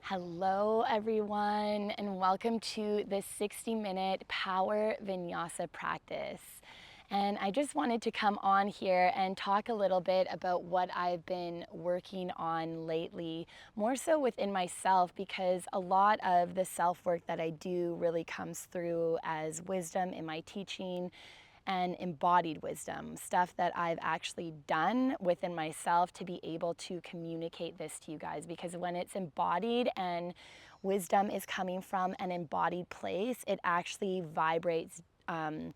Hello everyone, and welcome to the 60-minute Power Vinyasa practice. And I just wanted to come on here and talk a little bit about what I've been working on lately, more so within myself, because a lot of the self-work that I do really comes through as wisdom in my teaching and embodied wisdom, stuff that I've actually done within myself to be able to communicate this to you guys. Because when it's embodied and wisdom is coming from an embodied place, it actually vibrates in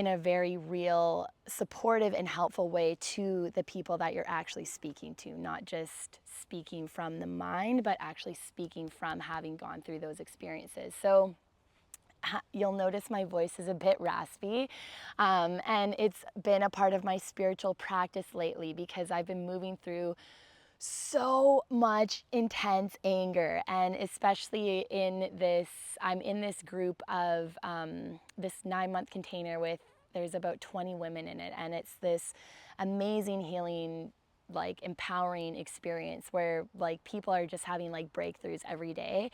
a very real, supportive and helpful way to the people that you're actually speaking to, not just speaking from the mind, but actually speaking from having gone through those experiences. So you'll notice my voice is a bit raspy, and it's been a part of my spiritual practice lately because I've been moving through so much intense anger, and especially I'm in this group of this 9-month container with, there's about 20 women in it, and it's this amazing healing, like empowering experience where like people are just having like breakthroughs every day.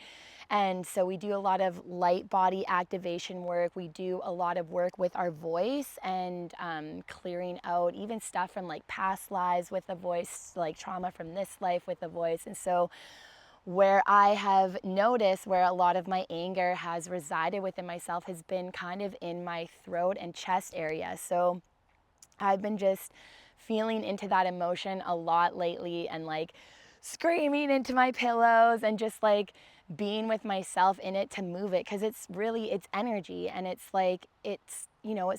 And so we do a lot of light body activation work. We do a lot of work with our voice and clearing out even stuff from like past lives with the voice, like trauma from this life with the voice. And so where I have noticed where a lot of my anger has resided within myself has been kind of in my throat and chest area. So I've been just feeling into that emotion a lot lately and like screaming into my pillows and just like being with myself in it to move it, because it's energy, and it's like it's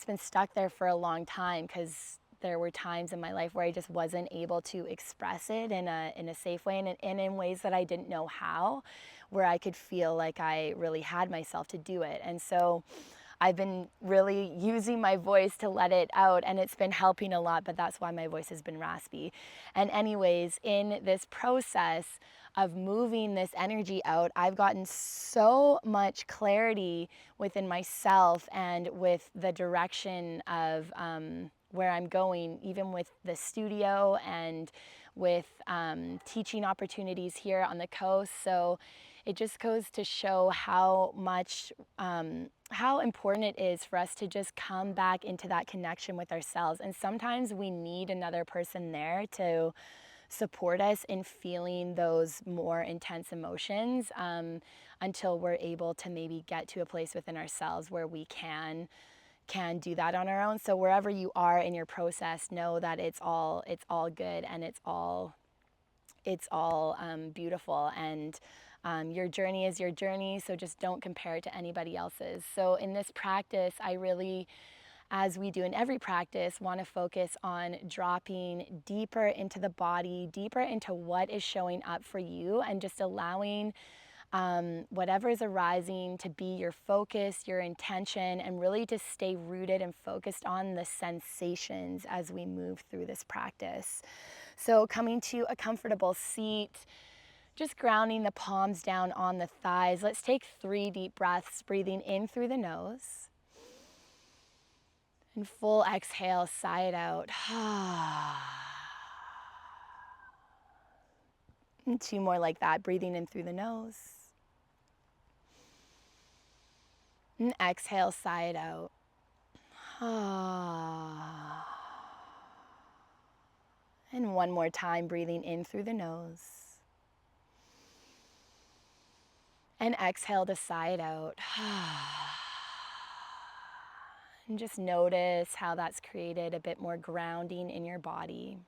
been stuck there for a long time because there were times in my life where I just wasn't able to express it in a safe way and in ways that I didn't know how, where I could feel like I really had myself to do it. And so I've been really using my voice to let it out, and it's been helping a lot, but that's why my voice has been raspy. And anyways, in this process of moving this energy out, I've gotten so much clarity within myself and with the direction of where I'm going, even with the studio and with teaching opportunities here on the coast. So it just goes to show how much, how important it is for us to just come back into that connection with ourselves. And sometimes we need another person there to support us in feeling those more intense emotions, until we're able to maybe get to a place within ourselves where we can do that on our own. So wherever you are in your process, know that it's all good, and it's all beautiful, and your journey is your journey, so just don't compare it to anybody else's. So in this practice, I really, as we do in every practice, want to focus on dropping deeper into the body, deeper into what is showing up for you, and just allowing whatever is arising to be your focus, your intention, and really to stay rooted and focused on the sensations as we move through this practice. So coming to a comfortable seat, just grounding the palms down on the thighs. Let's take 3 deep breaths, breathing in through the nose. And full exhale, sigh it out. And 2 more like that, breathing in through the nose. And exhale, sigh it out. And 1 more time, breathing in through the nose. And exhale to sigh it out. And just notice how that's created a bit more grounding in your body.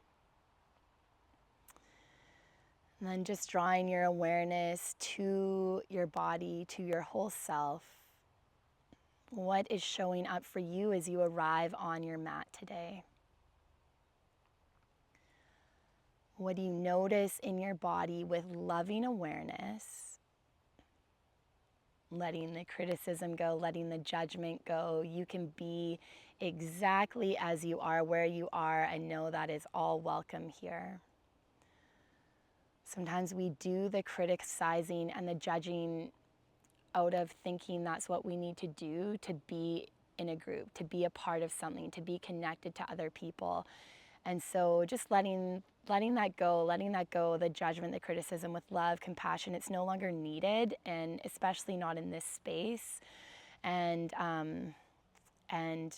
And then just drawing your awareness to your body, to your whole self. What is showing up for you as you arrive on your mat today? What do you notice in your body with loving awareness? Letting the criticism go, letting the judgment go. You can be exactly as you are, where you are, and know that is all welcome here. Sometimes we do the criticizing and the judging out of thinking that's what we need to do to be in a group, to be a part of something, to be connected to other people. And so just letting letting that go, the judgment, the criticism, with love, compassion. It's no longer needed, and especially not in this space. And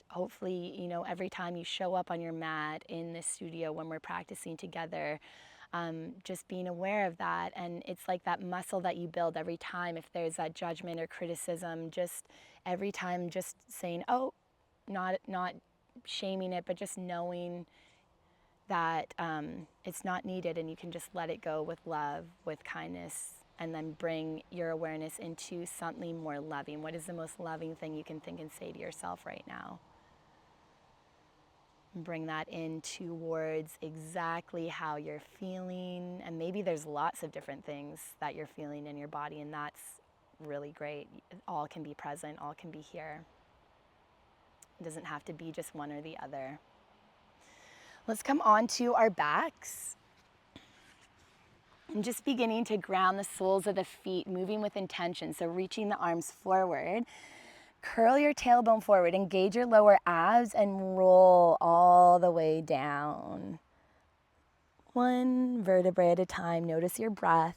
hopefully, you know, every time you show up on your mat in this studio when we're practicing together, just being aware of that. And it's like that muscle that you build every time. If there's that judgment or criticism, just every time, just saying, oh, not shaming it, but just knowing that it's not needed, and you can just let it go with love, with kindness, and then bring your awareness into something more loving. What is the most loving thing you can think and say to yourself right now? Bring that in towards exactly how you're feeling. And maybe there's lots of different things that you're feeling in your body, and that's really great. All can be present, all can be here. It doesn't have to be just one or the other. Let's come on to our backs. And just beginning to ground the soles of the feet, moving with intention. So reaching the arms forward. Curl your tailbone forward, engage your lower abs, and roll all the way down. One vertebrae at a time. Notice your breath.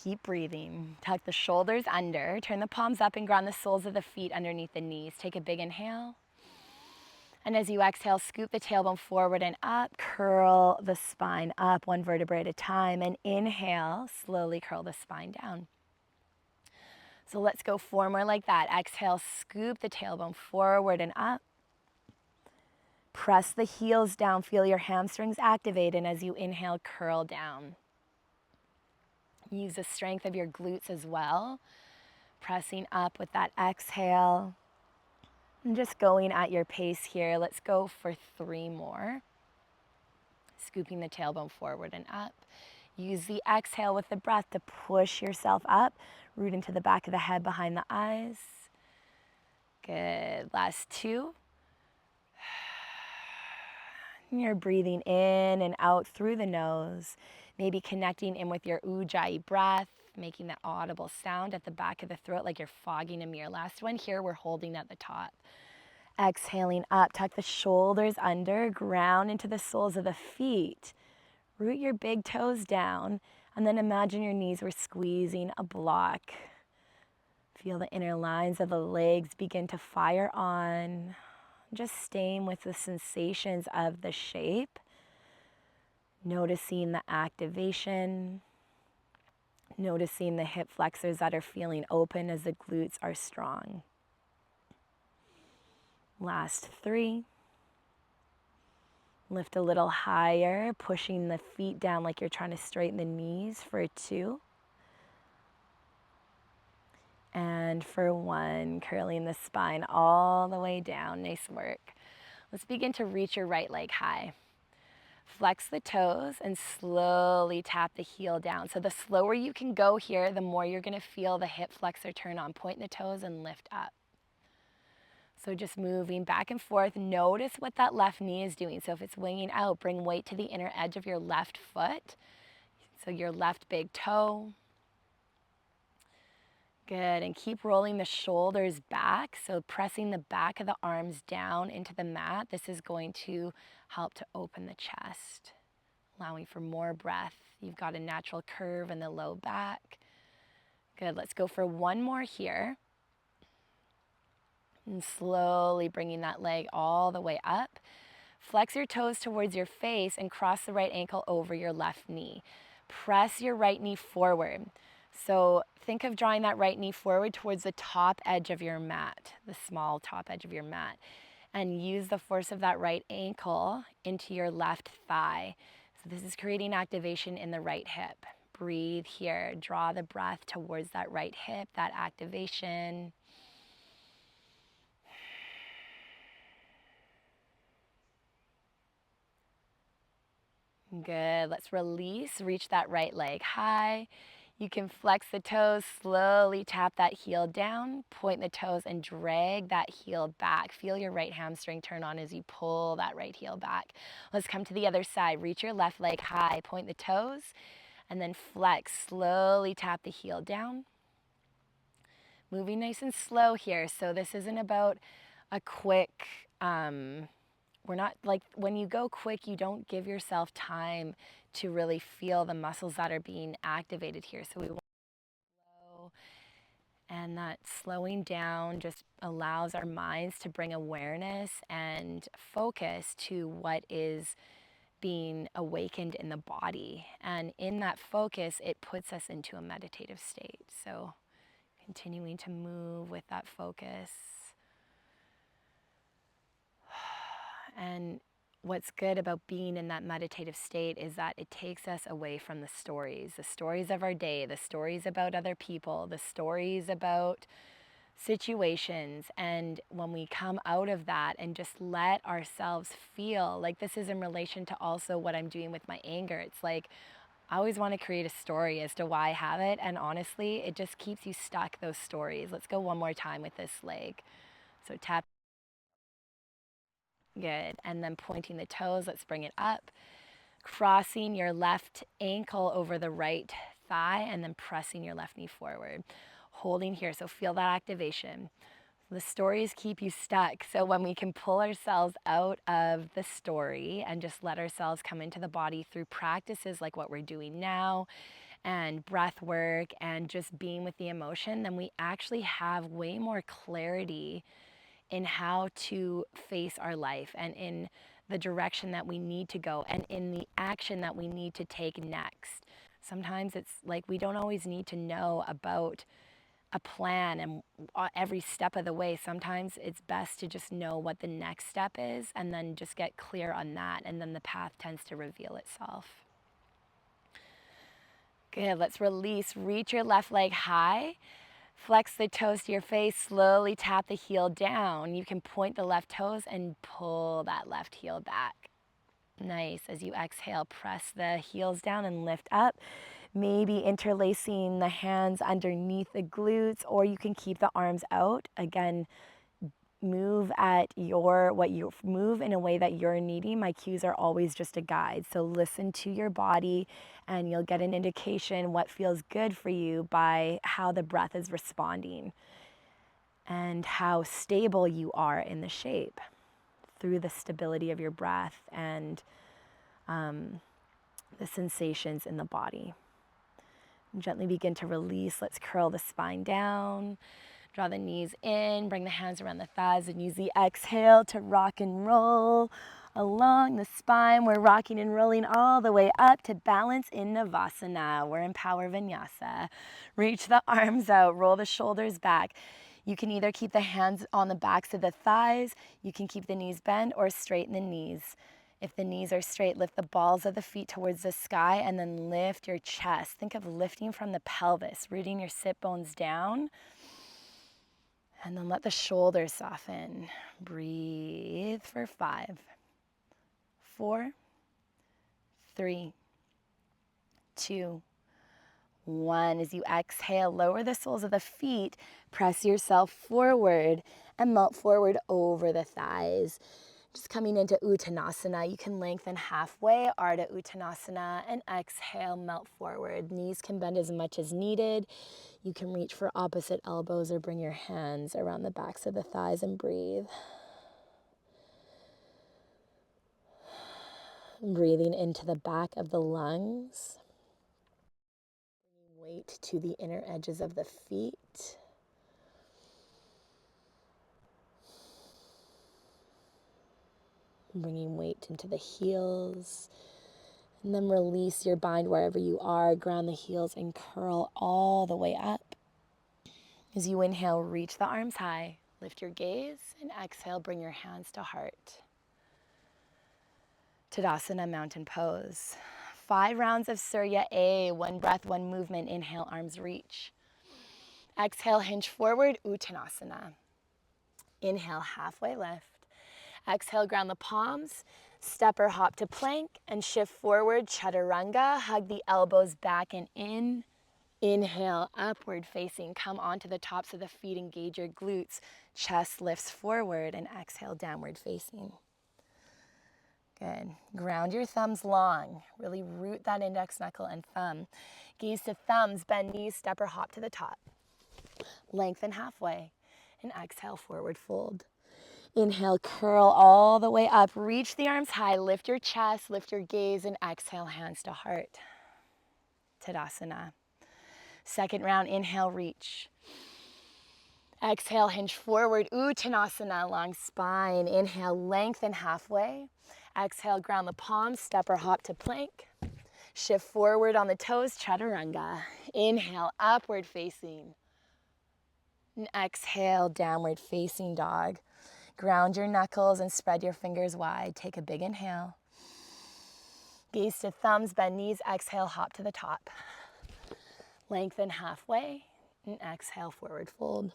Keep breathing. Tuck the shoulders under. Turn the palms up and ground the soles of the feet underneath the knees. Take a big inhale. And as you exhale, scoop the tailbone forward and up. Curl the spine up, one vertebrae at a time. And inhale, slowly curl the spine down. So let's go 4 more like that. Exhale, scoop the tailbone forward and up. Press the heels down, feel your hamstrings activate, and as you inhale, curl down. Use the strength of your glutes as well. Pressing up with that exhale. And just going at your pace here. Let's go for 3 more. Scooping the tailbone forward and up. Use the exhale with the breath to push yourself up. Root into the back of the head, behind the eyes. Good. Last 2. You're breathing in and out through the nose. Maybe connecting in with your ujjayi breath, making that audible sound at the back of the throat like you're fogging a mirror. Last one here, we're holding at the top. Exhaling up, tuck the shoulders under, ground into the soles of the feet. Root your big toes down, and then imagine your knees were squeezing a block. Feel the inner lines of the legs begin to fire on. Just staying with the sensations of the shape. Noticing the activation. Noticing the hip flexors that are feeling open as the glutes are strong. Last 3. Lift a little higher, pushing the feet down like you're trying to straighten the knees for 2. And for 1, curling the spine all the way down. Nice work. Let's begin to reach your right leg high. Flex the toes and slowly tap the heel down. So the slower you can go here, the more you're going to feel the hip flexor turn on. Point the toes and lift up. So just moving back and forth. Notice what that left knee is doing. So if it's winging out, bring weight to the inner edge of your left foot. So your left big toe. Good, and keep rolling the shoulders back. So pressing the back of the arms down into the mat. This is going to help to open the chest, allowing for more breath. You've got a natural curve in the low back. Good, let's go for 1 more here. And slowly bringing that leg all the way up. Flex your toes towards your face and cross the right ankle over your left knee. Press your right knee forward. So think of drawing that right knee forward towards the top edge of your mat, the small top edge of your mat. And use the force of that right ankle into your left thigh. So this is creating activation in the right hip. Breathe here. Draw the breath towards that right hip, that activation. Good. Let's release. Reach that right leg high. You can flex the toes, slowly tap that heel down, point the toes and drag that heel back. Feel your right hamstring turn on as you pull that right heel back. Let's come to the other side. Reach your left leg high, point the toes, and then flex. Slowly tap the heel down. Moving nice and slow here. So this isn't about a quick we're not, like, when you go quick, you don't give yourself time to really feel the muscles that are being activated here. So we want to slow, and that slowing down just allows our minds to bring awareness and focus to what is being awakened in the body. And in that focus, it puts us into a meditative state. So continuing to move with that focus. And what's good about being in that meditative state is that it takes us away from the stories of our day, the stories about other people, the stories about situations. And when we come out of that and just let ourselves feel, like, this is in relation to also what I'm doing with my anger. It's like, I always want to create a story as to why I have it. And honestly, it just keeps you stuck, those stories. Let's go one more time with this leg. So tap. Good. And then pointing the toes, let's bring it up. Crossing your left ankle over the right thigh and then pressing your left knee forward. Holding here, so feel that activation. The stories keep you stuck. So when we can pull ourselves out of the story and just let ourselves come into the body through practices like what we're doing now and breath work and just being with the emotion, then we actually have way more clarity in how to face our life and in the direction that we need to go and in the action that we need to take next. Sometimes it's like we don't always need to know about a plan and every step of the way. Sometimes it's best to just know what the next step is and then just get clear on that, and then the path tends to reveal itself. Good, let's release. Reach your left leg high. Flex the toes to your face, slowly tap the heel down. You can point the left toes and pull that left heel back. Nice. As you exhale, press the heels down and lift up. Maybe interlacing the hands underneath the glutes, or you can keep the arms out. Again, move move in a way that you're needing. My cues are always just a guide. So listen to your body and you'll get an indication what feels good for you by how the breath is responding and how stable you are in the shape through the stability of your breath and the sensations in the body. And gently begin to release. Let's curl the spine down. Draw the knees in, bring the hands around the thighs, and use the exhale to rock and roll along the spine. We're rocking and rolling all the way up to balance in Navasana. We're in Power Vinyasa. Reach the arms out, roll the shoulders back. You can either keep the hands on the backs of the thighs, you can keep the knees bent, or straighten the knees. If the knees are straight, lift the balls of the feet towards the sky and then lift your chest. Think of lifting from the pelvis, rooting your sit bones down. And then let the shoulders soften. Breathe for 5, 4, 3, 2, 1. As you exhale, lower the soles of the feet, press yourself forward and melt forward over the thighs. Just coming into Uttanasana, you can lengthen halfway, Ardha Uttanasana, and exhale, melt forward. Knees can bend as much as needed. You can reach for opposite elbows or bring your hands around the backs of the thighs and breathe. Breathing into the back of the lungs. Bringing weight to the inner edges of the feet. Bringing weight into the heels. And then release your bind wherever you are. Ground the heels and curl all the way up. As you inhale, reach the arms high. Lift your gaze and exhale, bring your hands to heart. Tadasana, mountain pose. 5 rounds of Surya A. 1 breath, 1 movement. Inhale, arms reach. Exhale, hinge forward, Uttanasana. Inhale, halfway lift. Exhale, ground the palms. Step or hop to plank and shift forward, chaturanga. Hug the elbows back and in. Inhale, upward facing. Come onto the tops of the feet, engage your glutes. Chest lifts forward and exhale, downward facing. Good. Ground your thumbs long. Really root that index knuckle and thumb. Gaze to thumbs, bend knees, step or hop to the top. Lengthen halfway and exhale, forward fold. Inhale, curl all the way up. Reach the arms high, lift your chest, lift your gaze, and exhale, hands to heart. Tadasana. Second round, inhale, reach. Exhale, hinge forward, Uttanasana, long spine. Inhale, lengthen halfway. Exhale, ground the palms, step or hop to plank. Shift forward on the toes, chaturanga. Inhale, upward facing. And exhale, downward facing dog. Ground your knuckles and spread your fingers wide. Take a big inhale. Gaze to thumbs, bend knees, exhale, hop to the top. Lengthen halfway, and exhale, forward fold.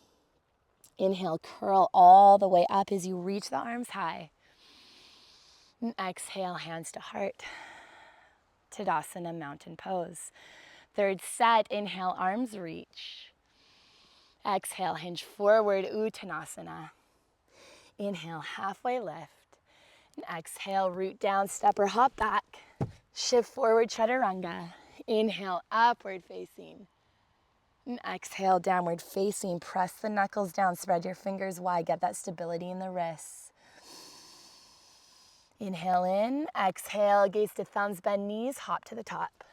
Inhale, curl all the way up as you reach the arms high. And exhale, hands to heart. Tadasana, mountain pose. Third set, inhale, arms reach. Exhale, hinge forward, Uttanasana. Inhale, halfway lift. And exhale, root down, step or hop back. Shift forward, chaturanga. Inhale, upward facing. And exhale, downward facing. Press the knuckles down, spread your fingers wide. Get that stability in the wrists. Inhale in, exhale, gaze to thumbs, bend knees, hop to the top.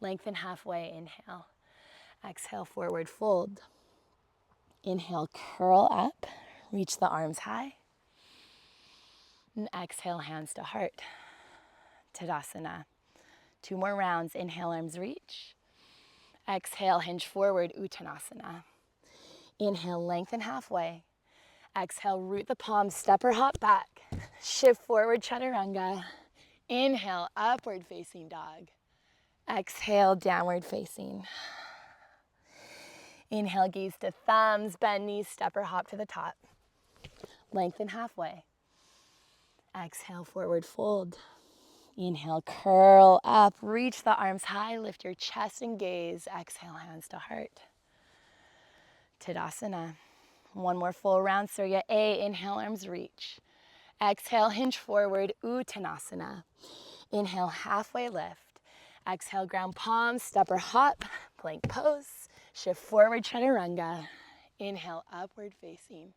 Lengthen halfway, inhale. Exhale, forward fold. Inhale, curl up, reach the arms high. And exhale, hands to heart. Tadasana. 2 more rounds. Inhale, arms reach. Exhale, hinge forward, Uttanasana. Inhale, lengthen halfway. Exhale, root the palms, step or hop back. Shift forward, chaturanga. Inhale, upward facing dog. Exhale, downward facing. Inhale, gaze to thumbs, bend knees, step or hop to the top. Lengthen halfway. Exhale, forward fold. Inhale, curl up, reach the arms high, lift your chest and gaze. Exhale, hands to heart. Tadasana. 1 more full round, Surya A. Inhale, arms reach. Exhale, hinge forward, Uttanasana. Inhale, halfway lift. Exhale, ground palms, step or hop, plank pose. Shift forward, chaturanga. Inhale, upward facing.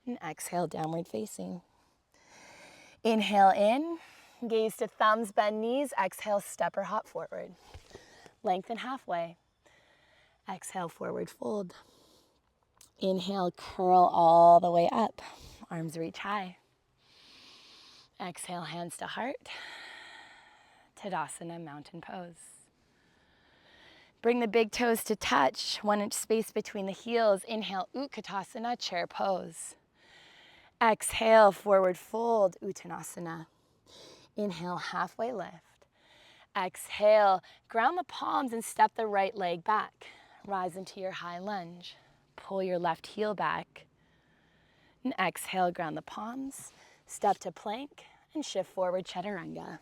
And exhale, downward facing. Inhale in, gaze to thumbs, bend knees. Exhale, step or hop forward. Lengthen halfway. Exhale, forward fold. Inhale, curl all the way up. Arms reach high. Exhale, hands to heart. Tadasana, mountain pose. Bring the big toes to touch, 1 inch space between the heels. Inhale, Utkatasana, chair pose. Exhale, forward fold, Uttanasana. Inhale, halfway lift. Exhale, ground the palms and step the right leg back. Rise into your high lunge. Pull your left heel back. And exhale, ground the palms. Step to plank and shift forward, chaturanga.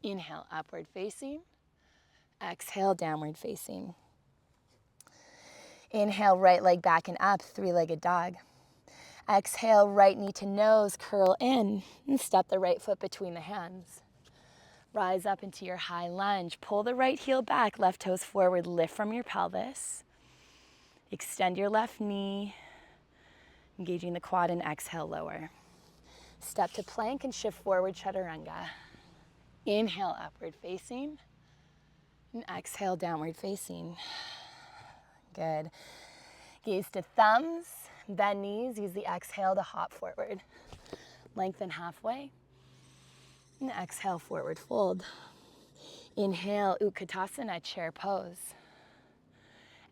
Inhale, upward facing. Exhale, downward facing. Inhale, right leg back and up, 3-legged dog. Exhale, right knee to nose, curl in, and step the right foot between the hands. Rise up into your high lunge. Pull the right heel back, left toes forward, lift from your pelvis. Extend your left knee, engaging the quad, and exhale, lower. Step to plank and shift forward, chaturanga. Inhale, upward facing, and exhale, downward facing. Good. Gaze to thumbs, bend knees, use the exhale to hop forward. Lengthen halfway, and exhale, forward fold. Inhale, Utkatasana, chair pose.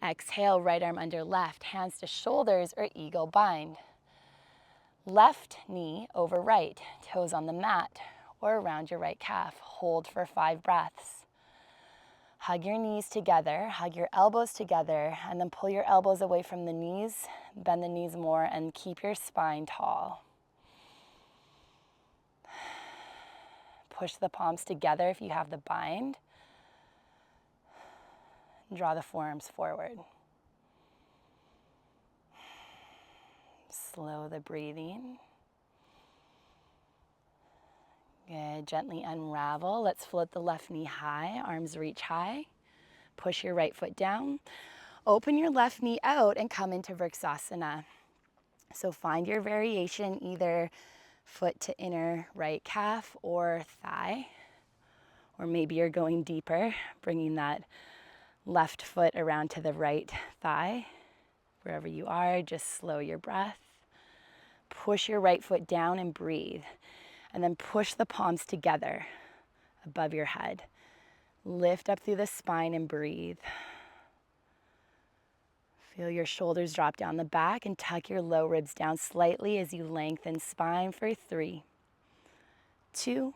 Exhale, right arm under left, hands to shoulders or eagle bind. Left knee over right, toes on the mat or around your right calf. Hold for 5 breaths. Hug your knees together, hug your elbows together, and then pull your elbows away from the knees, bend the knees more, and keep your spine tall. Push the palms together if you have the bind. Draw the forearms forward. Slow the breathing. Good. Gently unravel. Let's float the left knee high, arms reach high. Push your right foot down. Open your left knee out and come into Vrksasana. So find your variation, either foot to inner right calf or thigh, or maybe you're going deeper, bringing that left foot around to the right thigh. Wherever you are, just slow your breath. Push your right foot down and breathe. And then push the palms together above your head. Lift up through the spine and breathe. Feel your shoulders drop down the back and tuck your low ribs down slightly as you lengthen spine for 3, 2,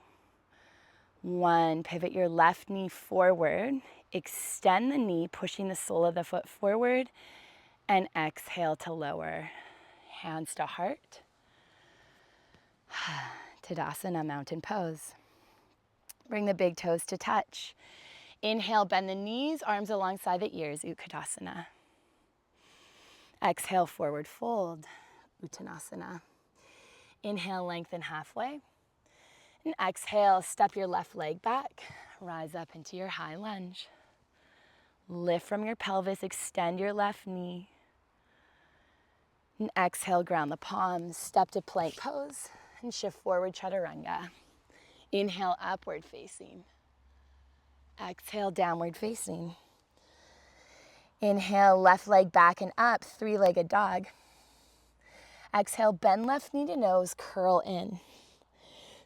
1. Pivot your left knee forward. Extend the knee, pushing the sole of the foot forward, and exhale to lower. Hands to heart. Tadasana, mountain pose. Bring the big toes to touch. Inhale, bend the knees, arms alongside the ears, Utkatasana. Exhale, forward fold, Uttanasana. Inhale, lengthen halfway. And exhale, step your left leg back, rise up into your high lunge. Lift from your pelvis, extend your left knee. And exhale, ground the palms, step to plank pose, and shift forward, chaturanga. Inhale, upward facing. Exhale, downward facing. Inhale, left leg back and up, 3-legged dog. Exhale, bend left knee to nose, curl in.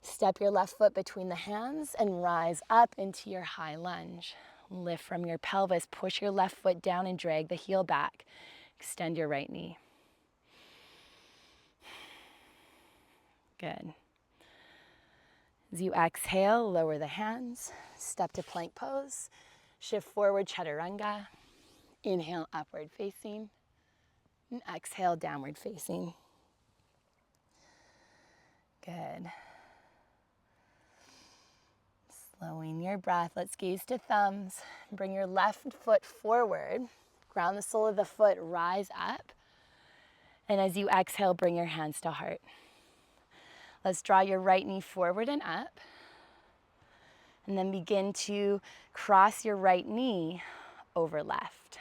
Step your left foot between the hands and rise up into your high lunge. Lift from your pelvis, push your left foot down and drag the heel back. Extend your right knee. Good. As you exhale, lower the hands, step to plank pose, shift forward, chaturanga. Inhale, upward facing, and exhale, downward facing. Good. Slowing your breath, let's gaze to thumbs. Bring your left foot forward, ground the sole of the foot, rise up. And as you exhale, bring your hands to heart. Let's draw your right knee forward and up. And then begin to cross your right knee over left.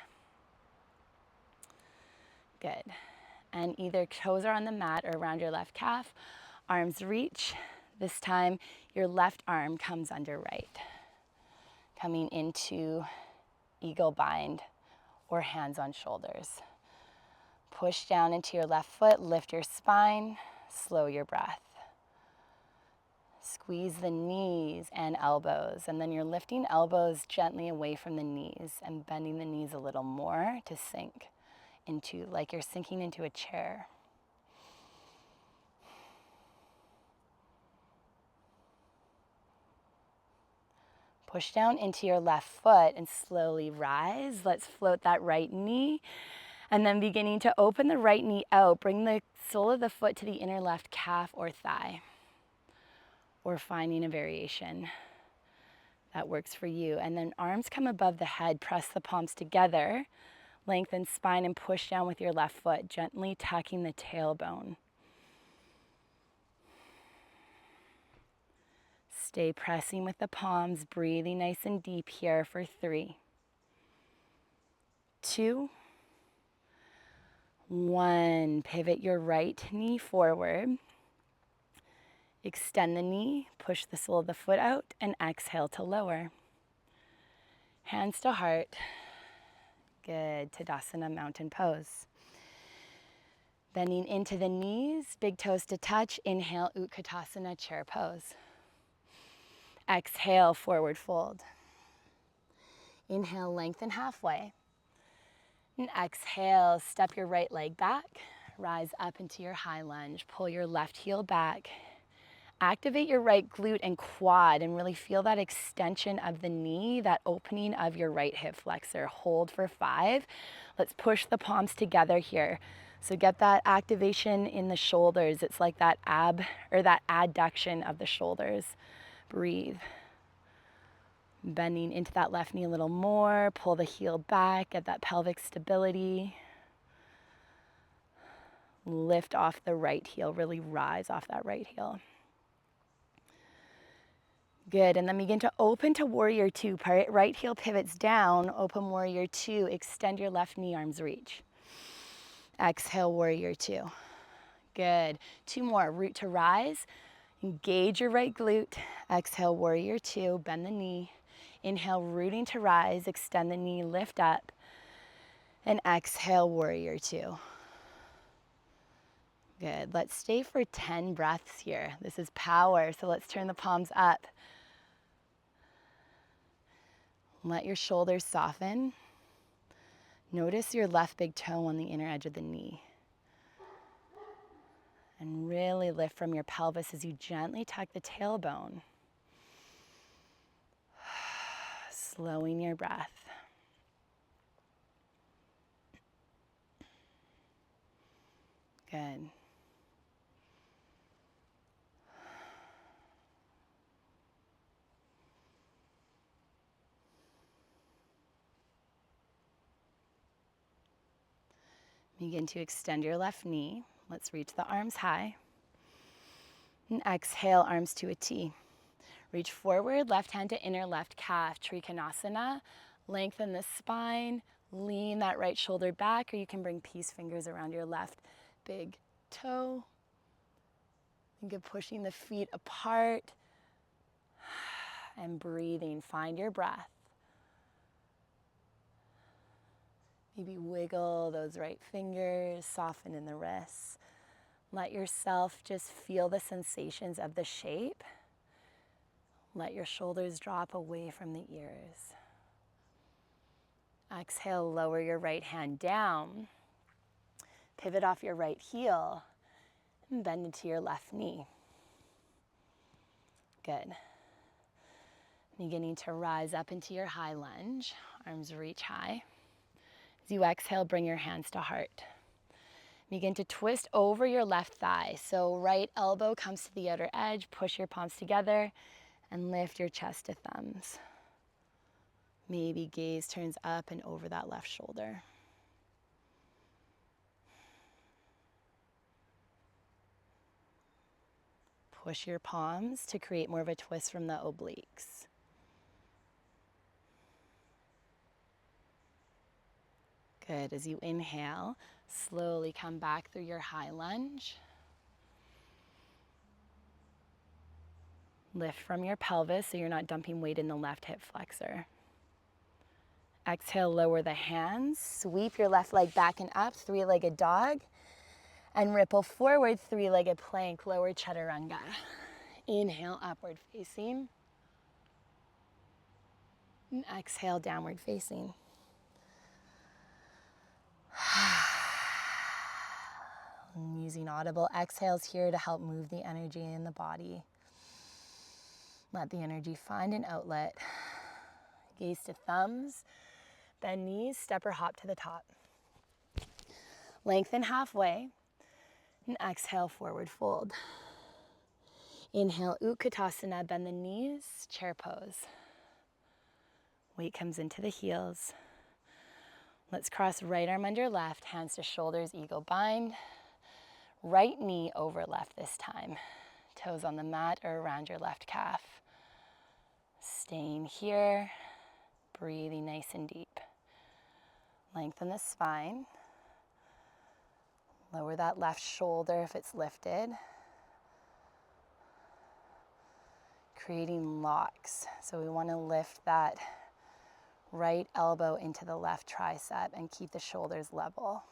Good. And either toes are on the mat or around your left calf. Arms reach. This time, your left arm comes under right. Coming into eagle bind or hands on shoulders. Push down into your left foot, lift your spine, slow your breath. Squeeze the knees and elbows, and then you're lifting elbows gently away from the knees and bending the knees a little more to sink into, like you're sinking into a chair. Push down into your left foot and slowly rise. Let's float that right knee. And then beginning to open the right knee out, bring the sole of the foot to the inner left calf or thigh. Or finding a variation that works for you. And then arms come above the head, press the palms together, lengthen spine and push down with your left foot, gently tucking the tailbone. Stay pressing with the palms, breathing nice and deep here for 3, 2, 1. Pivot your right knee forward. Extend the knee, push the sole of the foot out, and exhale to lower. Hands to heart. Good. Tadasana, mountain pose. Bending into the knees, big toes to touch. Inhale, Utkatasana, chair pose. Exhale, forward fold. Inhale, lengthen halfway. And exhale, step your right leg back. Rise up into your high lunge. Pull your left heel back. Activate your right glute and quad and really feel that extension of the knee, that opening of your right hip flexor. Hold for 5. Let's push the palms together here. So get that activation in the shoulders. It's like that that adduction of the shoulders. Breathe. Bending into that left knee a little more. Pull the heel back, get that pelvic stability. Lift off the right heel, really rise off that right heel. Good, and then begin to open to warrior 2. Right heel pivots down, open warrior 2, extend your left knee, arms reach. Exhale, warrior 2. Good. 2 more. Root to rise. Engage your right glute. Exhale, warrior 2. Bend the knee. Inhale, rooting to rise. Extend the knee, lift up. And exhale, warrior 2. Good. Let's stay for 10 breaths here. This is power, so let's turn the palms up. Let your shoulders soften. Notice your left big toe on the inner edge of the knee. And really lift from your pelvis as you gently tuck the tailbone. Slowing your breath. Good. Begin to extend your left knee. Let's reach the arms high. And exhale, arms to a T. Reach forward, left hand to inner left calf, Trikonasana. Lengthen the spine, lean that right shoulder back, or you can bring peace fingers around your left big toe. Think of pushing the feet apart and breathing. Find your breath. Maybe wiggle those right fingers, soften in the wrists. Let yourself just feel the sensations of the shape. Let your shoulders drop away from the ears. Exhale, lower your right hand down. Pivot off your right heel and bend into your left knee. Good. Beginning to rise up into your high lunge. Arms reach high. As you exhale, bring your hands to heart. Begin to twist over your left thigh. So right elbow comes to the outer edge. Push your palms together and lift your chest to thumbs. Maybe gaze turns up and over that left shoulder. Push your palms to create more of a twist from the obliques. Good. As you inhale, slowly come back through your high lunge. Lift from your pelvis so you're not dumping weight in the left hip flexor. Exhale, lower the hands. Sweep your left leg back and up, three-legged dog. And ripple forward, three-legged plank, lower chaturanga. Inhale, upward facing. And exhale, downward facing. I'm using audible exhales here to help move the energy in the body. Let the energy find an outlet. Gaze to thumbs, bend knees, step or hop to the top. Lengthen halfway, and exhale, forward fold. Inhale, Utkatasana, bend the knees, chair pose. Weight comes into the heels. Let's cross right arm under left, hands to shoulders, eagle bind. Right knee over left this time. Toes on the mat or around your left calf. Staying here, breathing nice and deep. Lengthen the spine. Lower that left shoulder if it's lifted. Creating locks. So we want to lift that right elbow into the left tricep and keep the shoulders level.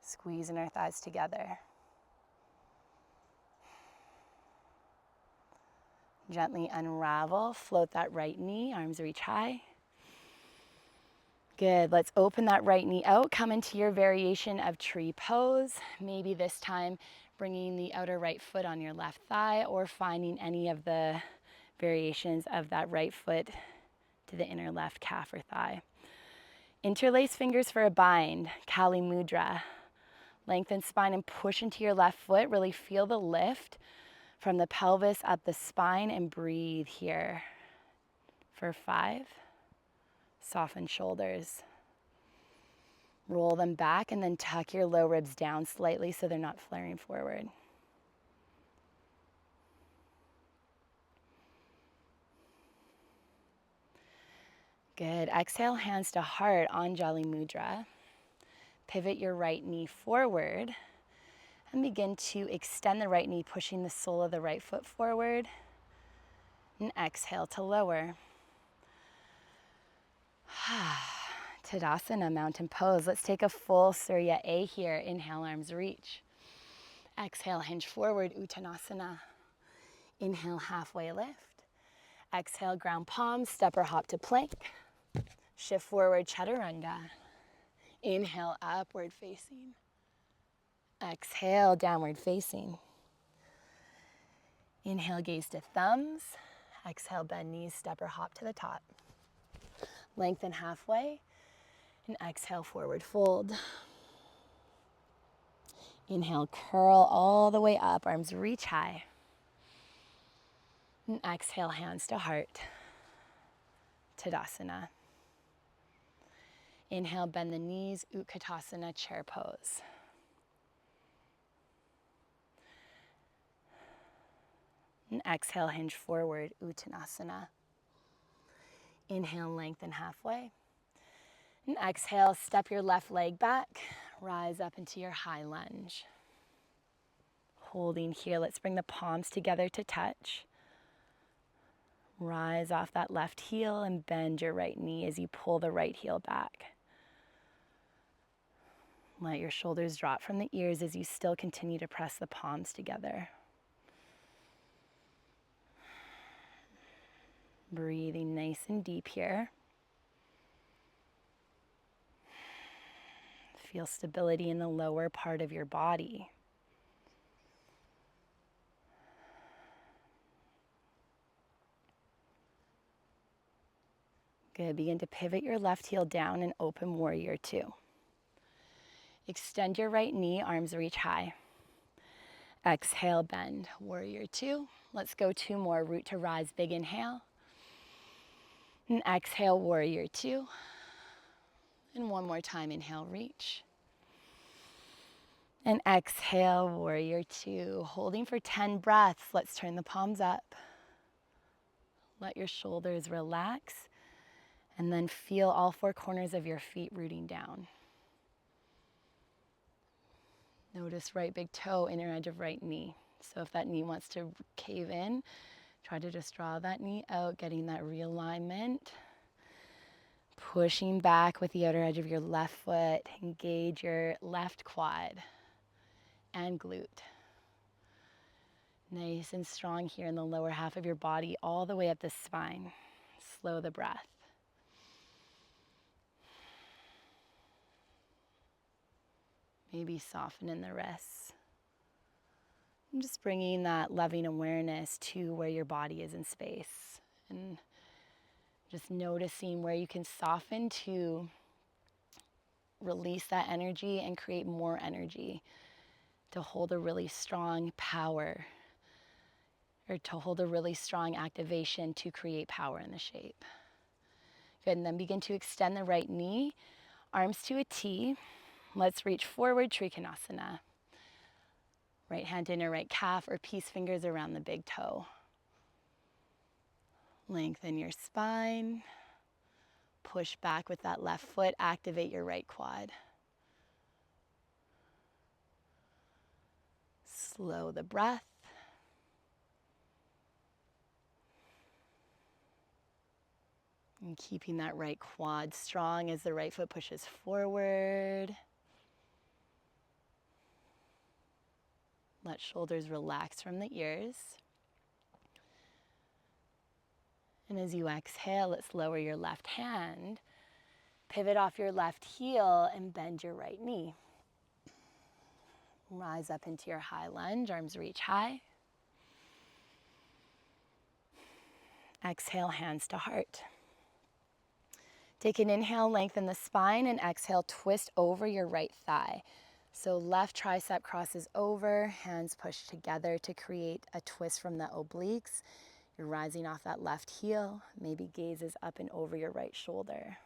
Squeezing our thighs together. Gently unravel, float that right knee, arms reach high. Good, let's open that right knee out, come into your variation of tree pose. Maybe this time bringing the outer right foot on your left thigh or finding any of the variations of that right foot to the inner left calf or thigh. Interlace fingers for a bind, Kali Mudra. Lengthen spine and push into your left foot. Really feel the lift from the pelvis up the spine and breathe here for 5. Soften shoulders. Roll them back and then tuck your low ribs down slightly so they're not flaring forward. Good. Exhale, hands to heart, Anjali Mudra. Pivot your right knee forward And begin to extend the right knee, pushing the sole of the right foot forward. And exhale to lower. Tadasana, mountain pose. Let's take a full Surya A here. Inhale, arms reach. Exhale, hinge forward, Uttanasana. Inhale, halfway lift. Exhale, ground palms, step or hop to plank. Shift forward, chaturanga. Inhale, upward facing. Exhale, downward facing. Inhale, gaze to thumbs. Exhale, bend knees, step or hop to the top. Lengthen halfway. And exhale, forward fold. Inhale, curl all the way up, arms reach high. And exhale, hands to heart. Tadasana. Inhale, bend the knees, Utkatasana, chair pose. And exhale, hinge forward, Uttanasana. Inhale, lengthen halfway. And exhale, step your left leg back, rise up into your high lunge. Holding here, let's bring the palms together to touch. Rise off that left heel and bend your right knee as you pull the right heel back. Let your shoulders drop from the ears as you still continue to press the palms together. Breathing nice and deep here. Feel stability in the lower part of your body. Good. Begin to pivot your left heel down and open warrior two. Extend your right knee, arms reach high. Exhale, bend, warrior two. Let's go two more, root to rise, big inhale. And exhale, warrior two. And one more time, inhale, reach. And exhale, warrior two. Holding for 10 breaths. Let's turn the palms up. Let your shoulders relax. And then feel all four corners of your feet rooting down. Notice right big toe, inner edge of right knee. So if that knee wants to cave in, try to just draw that knee out, getting that realignment. Pushing back with the outer edge of your left foot. Engage your left quad and glute. Nice and strong here in the lower half of your body, all the way up the spine. Slow the breath. Maybe soften in the wrists. And just bringing that loving awareness to where your body is in space. And just noticing where you can soften to release that energy and create more energy to hold a really strong power, or to hold a really strong activation to create power in the shape. Good, and then begin to extend the right knee, arms to a T. Let's reach forward, Trikonasana. Right hand inner right calf or peace fingers around the big toe. Lengthen your spine. Push back with that left foot, activate your right quad. Slow the breath. And keeping that right quad strong as the right foot pushes forward. Let shoulders relax from the ears. And as you exhale, let's lower your left hand. Pivot off your left heel and bend your right knee. Rise up into your high lunge, arms reach high. Exhale, hands to heart. Take an inhale, lengthen the spine, and exhale, twist over your right thigh. So left tricep crosses over, hands push together to create a twist from the obliques. You're rising off that left heel, maybe gazes up and over your right shoulder.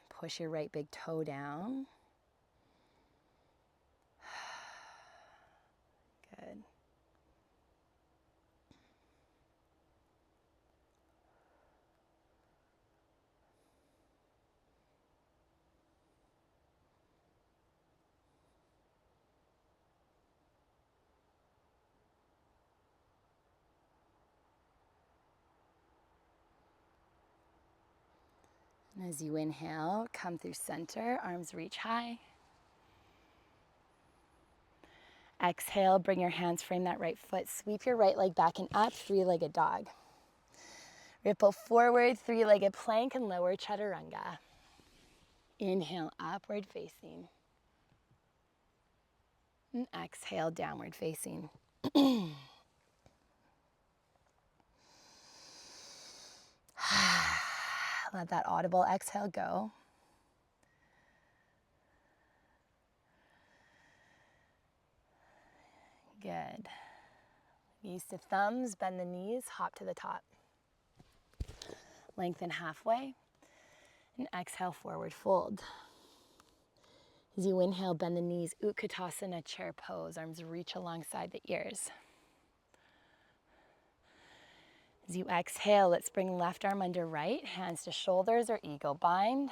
Push your right big toe down. Good. And as you inhale, come through center, arms reach high. Exhale, bring your hands, frame that right foot, sweep your right leg back and up, three-legged dog. Ripple forward, three-legged plank and lower chaturanga. Inhale, upward facing. And exhale, downward facing. Let that audible exhale go. Good. Use the thumbs, bend the knees, hop to the top. Lengthen halfway. And exhale, forward fold. As you inhale, bend the knees, Utkatasana, chair pose. Arms reach alongside the ears. As you exhale, let's bring left arm under right, hands to shoulders or eagle bind.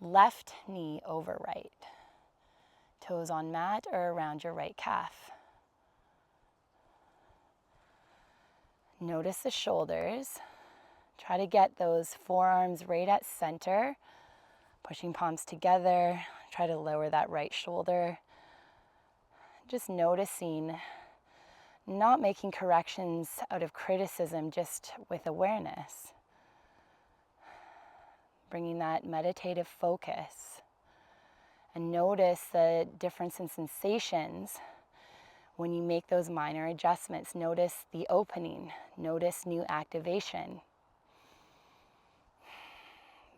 Left knee over right. Toes on mat or around your right calf. Notice the shoulders. Try to get those forearms right at center. Pushing palms together. Try to lower that right shoulder. Just noticing, not making corrections out of criticism, just with awareness. Bringing that meditative focus. And notice the difference in sensations when you make those minor adjustments. Notice the opening. Notice new activation.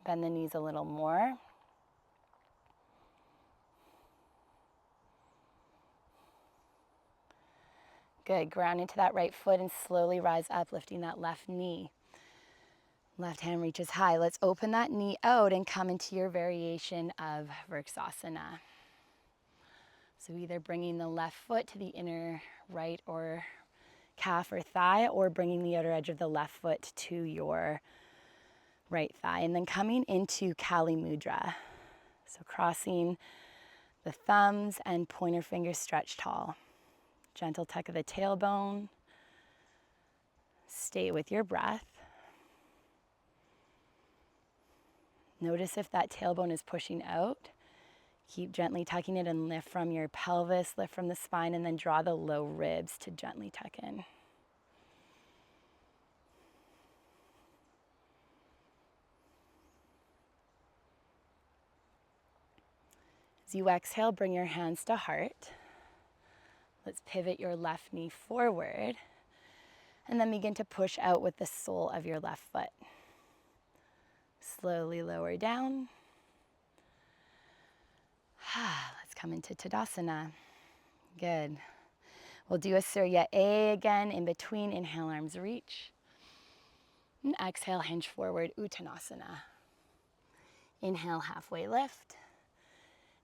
Bend the knees a little more. Good. Ground into that right foot and slowly rise up, lifting that left knee. Left hand reaches high. Let's open that knee out and come into your variation of Vrksasana. So either bringing the left foot to the inner right or calf or thigh, or bringing the outer edge of the left foot to your right thigh. And then coming into Kali Mudra. So crossing the thumbs and pointer fingers stretched tall. Gentle tuck of the tailbone. Stay with your breath. Notice if that tailbone is pushing out. Keep gently tucking it and lift from your pelvis, lift from the spine, and then draw the low ribs to gently tuck in. As you exhale, bring your hands to heart. Let's pivot your left knee forward and then begin to push out with the sole of your left foot. Slowly lower down. Let's come into Tadasana. Good. We'll do a Surya A again in between. Inhale, arms reach. And exhale, hinge forward, Uttanasana. Inhale, halfway lift.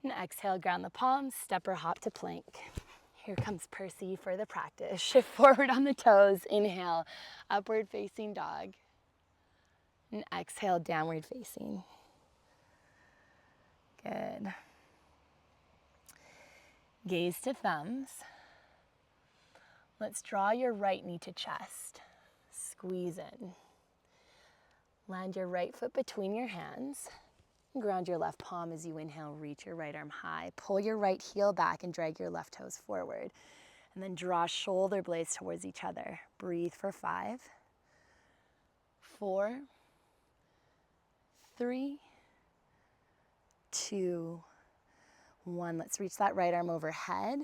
And exhale, ground the palms, step or hop to plank. Here comes Percy for the practice. Shift forward on the toes. Inhale, upward facing dog. And exhale, downward facing. Good. Gaze to thumbs. Let's draw your right knee to chest. Squeeze in. Land your right foot between your hands. Ground your left palm as you inhale, reach your right arm high. Pull your right heel back and drag your left toes forward. And then draw shoulder blades towards each other. Breathe for 5, 4, 3, 2, 1. Let's reach that right arm overhead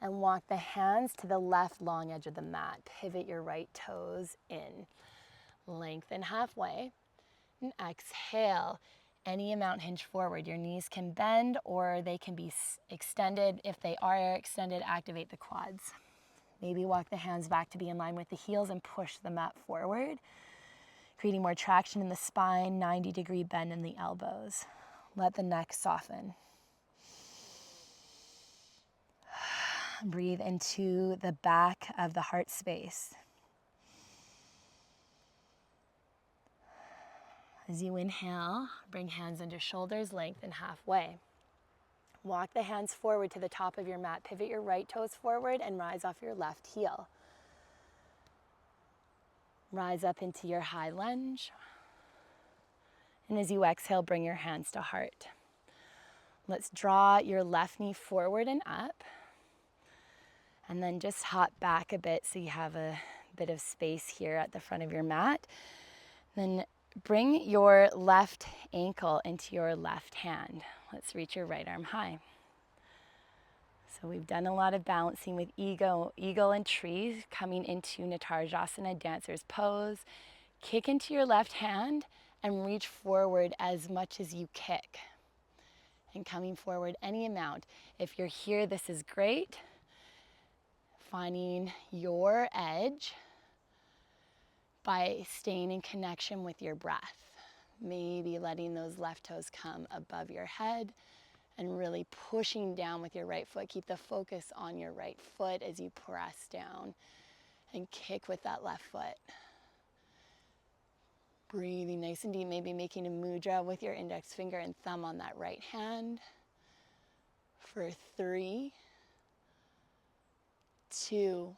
and walk the hands to the left long edge of the mat. Pivot your right toes in. Lengthen halfway. And exhale. Any amount hinge forward. Your knees can bend or they can be extended. If they are extended, activate the quads. Maybe walk the hands back to be in line with the heels and push the mat forward, creating more traction in the spine, 90-degree bend in the elbows. Let the neck soften. Breathe into the back of the heart space. As you inhale, bring hands under shoulders, lengthen halfway. Walk the hands forward to the top of your mat. Pivot your right toes forward and rise off your left heel. Rise up into your high lunge. And as you exhale, bring your hands to heart. Let's draw your left knee forward and up. And then just hop back a bit so you have a bit of space here at the front of your mat. Then bring your left ankle into your left hand. Let's reach your right arm high. So we've done a lot of balancing with eagle and tree, coming into Natarajasana, dancer's pose. Kick into your left hand and reach forward as much as you kick. And coming forward any amount. If you're here, this is great. Finding your edge by staying in connection with your breath. Maybe letting those left toes come above your head and really pushing down with your right foot. Keep the focus on your right foot as you press down and kick with that left foot. Breathing nice and deep, maybe making a mudra with your index finger and thumb on that right hand. For 3, 2,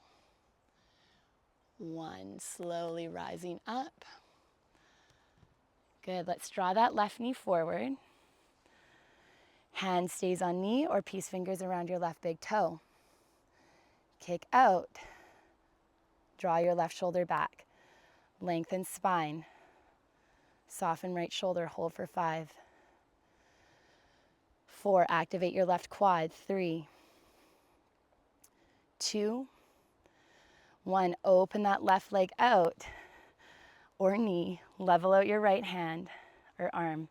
1. Slowly rising up. Good, let's draw that left knee forward. Hand stays on knee or peace fingers around your left big toe. Kick out. Draw your left shoulder back. Lengthen spine. Soften right shoulder, hold for 5. 4, activate your left quad. 3, 2, 1, open that left leg out or knee. Level out your right hand or arm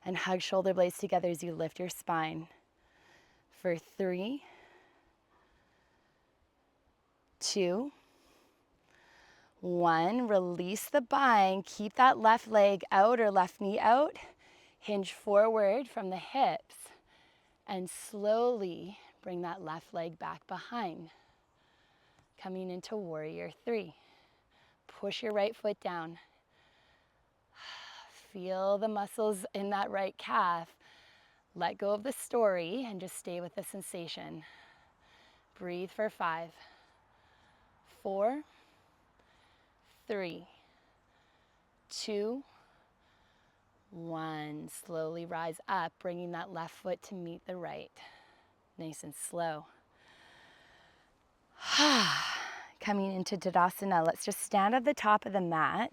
and hug shoulder blades together as you lift your spine. For 3, 2, 1, release the bind. Keep that left leg out or left knee out. Hinge forward from the hips and slowly bring that left leg back behind. Coming into warrior 3. Push your right foot down. Feel the muscles in that right calf. Let go of the story and just stay with the sensation. Breathe for 5, 4, 3, 2, 1. Slowly rise up, bringing that left foot to meet the right. Nice and slow. Coming into Tadasana, let's just stand at the top of the mat.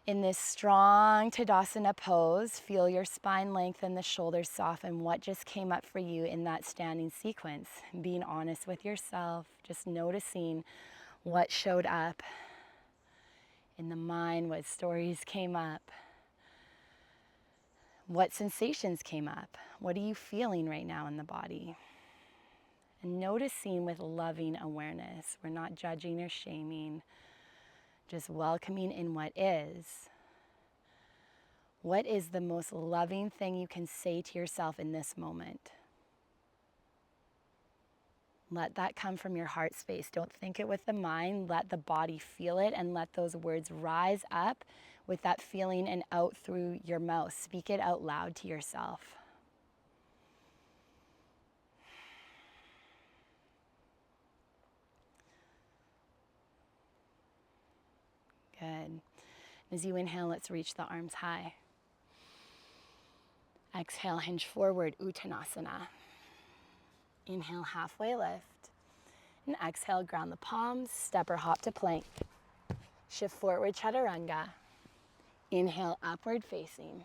In this strong Tadasana pose, feel your spine lengthen, the shoulders soften. What just came up for you in that standing sequence? Being honest with yourself, just noticing what showed up in the mind, what stories came up, what sensations came up. What are you feeling right now in the body? And noticing with loving awareness. We're not judging or shaming, just welcoming in what is. What is the most loving thing you can say to yourself in this moment? Let that come from your heart space. Don't think it with the mind. Let the body feel it and let those words rise up with that feeling and out through your mouth. Speak it out loud to yourself. Good. As you inhale, let's reach the arms high. Exhale, hinge forward, Uttanasana. Inhale, halfway lift. And exhale, ground the palms, step or hop to plank. Shift forward, Chaturanga. Inhale, upward facing.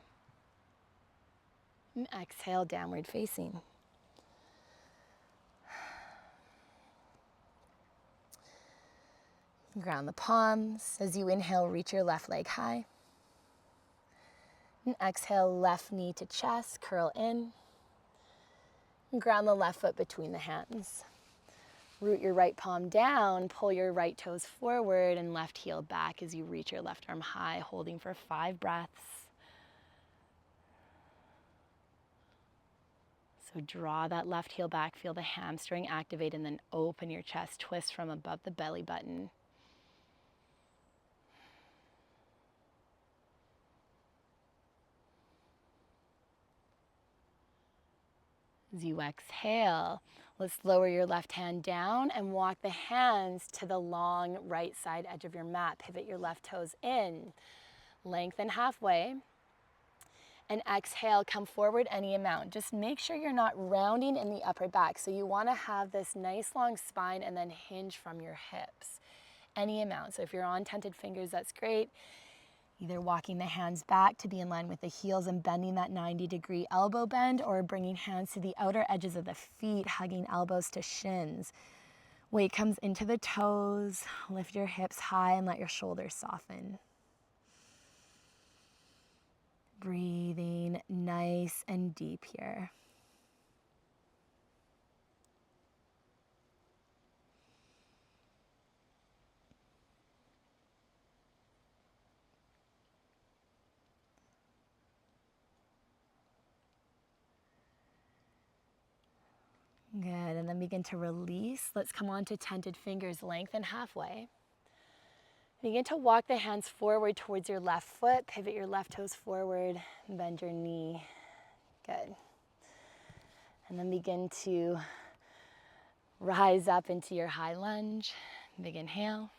And exhale, downward facing. Ground the palms. As you inhale, reach your left leg high. And exhale, left knee to chest, curl in. And ground the left foot between the hands. Root your right palm down, pull your right toes forward and left heel back as you reach your left arm high, holding for 5 breaths. So draw that left heel back, feel the hamstring activate, and then open your chest, twist from above the belly button. As you exhale, let's lower your left hand down and walk the hands to the long right side edge of your mat. Pivot your left toes in. Lengthen halfway. And exhale, come forward any amount. Just make sure you're not rounding in the upper back. So you want to have this nice long spine and then hinge from your hips. Any amount. So if you're on tented fingers, that's great. Either walking the hands back to be in line with the heels and bending that 90-degree elbow bend, or bringing hands to the outer edges of the feet, hugging elbows to shins. Weight comes into the toes. Lift your hips high and let your shoulders soften. Breathing nice and deep here. Good, and then begin to release. Let's come on to tented fingers, lengthen halfway. Begin to walk the hands forward towards your left foot, pivot your left toes forward, bend your knee. Good. And then begin to rise up into your high lunge. Big inhale.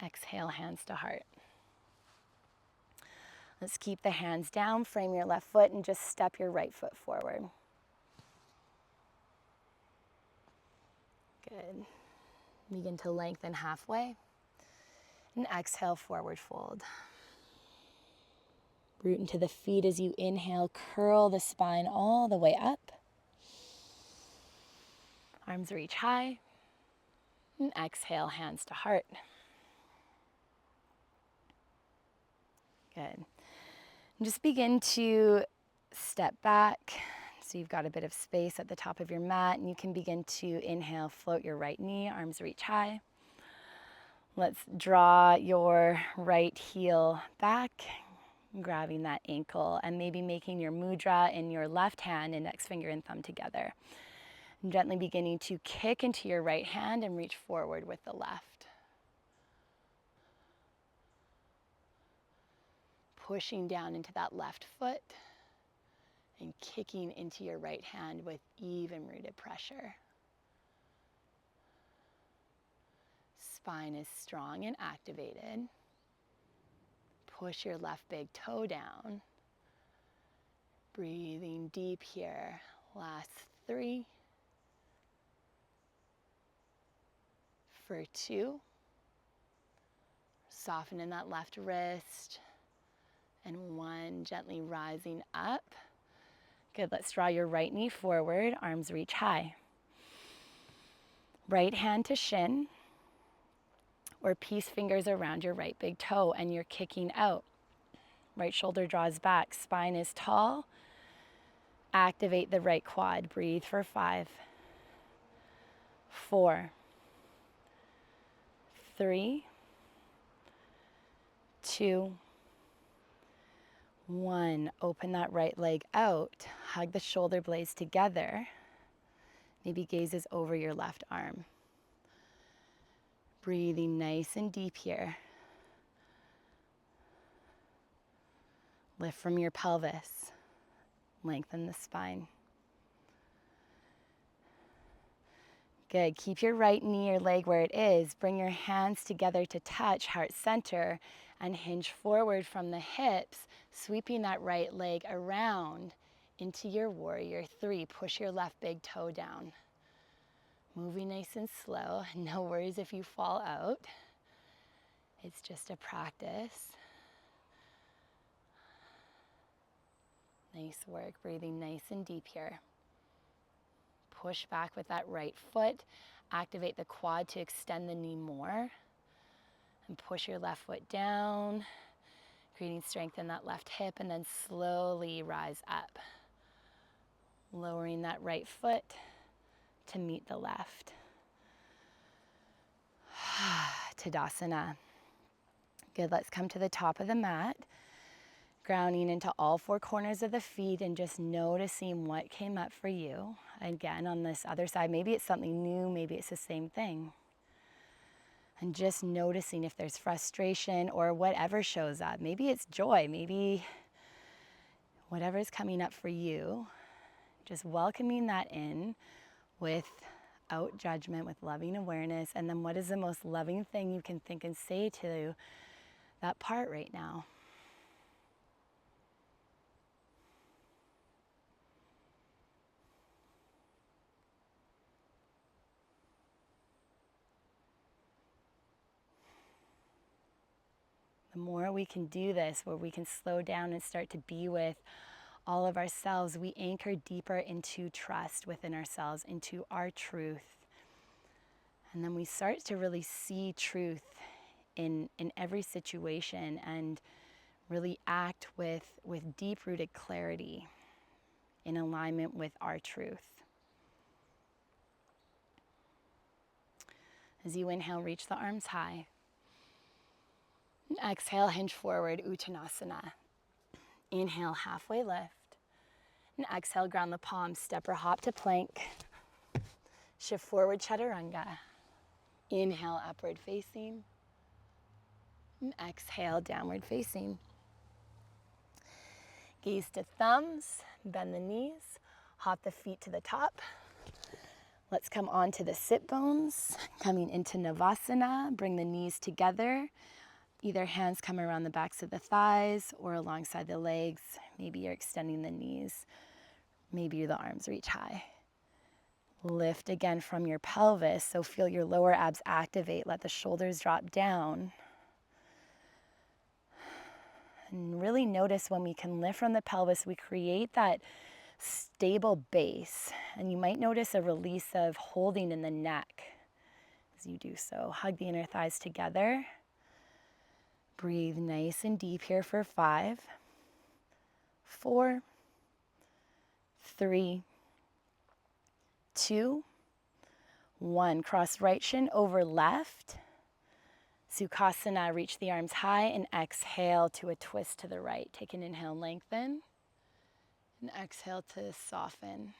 Exhale, hands to heart. Let's keep the hands down, frame your left foot, and just step your right foot forward. Good. Begin to lengthen halfway. And exhale, forward fold. Root into the feet as you inhale, curl the spine all the way up. Arms reach high. And exhale, hands to heart. Good. And just begin to step back. So you've got a bit of space at the top of your mat, and you can begin to inhale, float your right knee, arms reach high. Let's draw your right heel back, grabbing that ankle, and maybe making your mudra in your left hand, index finger and thumb together. And gently beginning to kick into your right hand and reach forward with the left. Pushing down into that left foot and kicking into your right hand with even rooted pressure. Spine is strong and activated. Push your left big toe down. Breathing deep here. Last 3. For 2. Soften in that left wrist. And 1, gently rising up. Good, let's draw your right knee forward, arms reach high. Right hand to shin, or peace fingers around your right big toe, and you're kicking out. Right shoulder draws back, spine is tall. Activate the right quad. Breathe for 5, 4, 3, 2, 1. Open that right leg out. Hug the shoulder blades together. Maybe gazes over your left arm. Breathing nice and deep here. Lift from your pelvis. Lengthen the spine. Good. Keep your right knee or leg where it is. Bring your hands together to touch heart center and hinge forward from the hips, sweeping that right leg around into your warrior 3. Push your left big toe down. Moving nice and slow. No worries if you fall out. It's just a practice. Nice work. Breathing nice and deep here. Push back with that right foot. Activate the quad to extend the knee more. And push your left foot down. Creating strength in that left hip, and then slowly rise up. Lowering that right foot to meet the left. Tadasana. Good, let's come to the top of the mat. Grounding into all 4 corners of the feet and just noticing what came up for you. Again, on this other side, maybe it's something new, maybe it's the same thing. And just noticing if there's frustration or whatever shows up. Maybe it's joy, maybe whatever's coming up for you. Just welcoming that in without judgment, with loving awareness. And then what is the most loving thing you can think and say to that part right now? more we can do this, where we can slow down and start to be with all of ourselves, we anchor deeper into trust within ourselves, into our truth. And then we start to really see truth in every situation and really act with deep-rooted clarity in alignment with our truth. As you inhale, reach the arms high. And exhale, hinge forward, Uttanasana. Inhale, halfway lift. And exhale, ground the palms, step or hop to plank. Shift forward, chaturanga. Inhale, upward facing. And exhale, downward facing. Gaze to thumbs, bend the knees, hop the feet to the top. Let's come on to the sit bones, coming into Navasana. Bring the knees together. Either hands come around the backs of the thighs or alongside the legs. Maybe you're extending the knees. Maybe the arms reach high. Lift again from your pelvis, so feel your lower abs activate. Let the shoulders drop down. And really notice when we can lift from the pelvis, we create that stable base. And you might notice a release of holding in the neck as you do so. Hug the inner thighs together. Breathe nice and deep here for 5, 4, 3, 2, 1. Cross right shin over left. Sukhasana, reach the arms high and exhale to a twist to the right. Take an inhale, lengthen, and exhale to soften.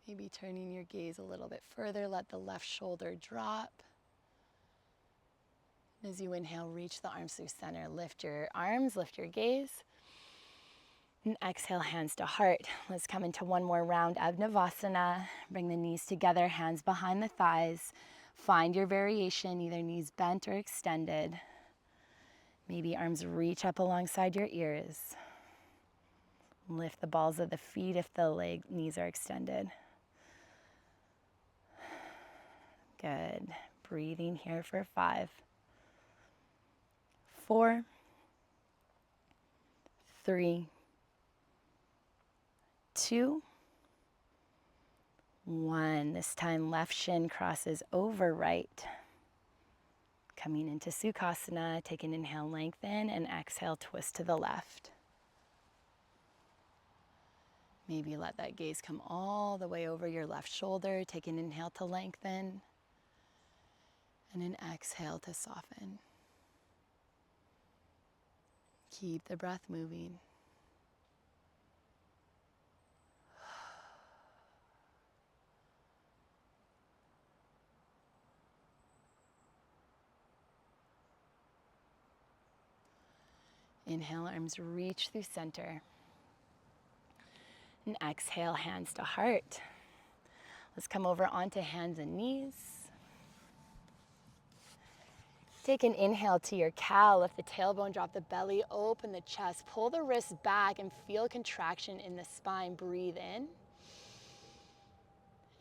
Maybe turning your gaze a little bit further, let the left shoulder drop. As you inhale, reach the arms through center. Lift your arms, lift your gaze. And exhale, hands to heart. Let's come into one more round of Navasana. Bring the knees together, hands behind the thighs. Find your variation, either knees bent or extended. Maybe arms reach up alongside your ears. Lift the balls of the feet if the knees are extended. Good. Breathing here for 5, 4, 3, 2, 1. This time left shin crosses over right. Coming into Sukhasana, take an inhale, lengthen, and exhale, twist to the left. Maybe let that gaze come all the way over your left shoulder. Take an inhale to lengthen, and an exhale to soften. Keep the breath moving. Inhale, arms reach through center. And exhale, hands to heart. Let's come over onto hands and knees. Take an inhale to your cow. Lift the tailbone, drop the belly, open the chest. Pull the wrists back and feel contraction in the spine. Breathe in.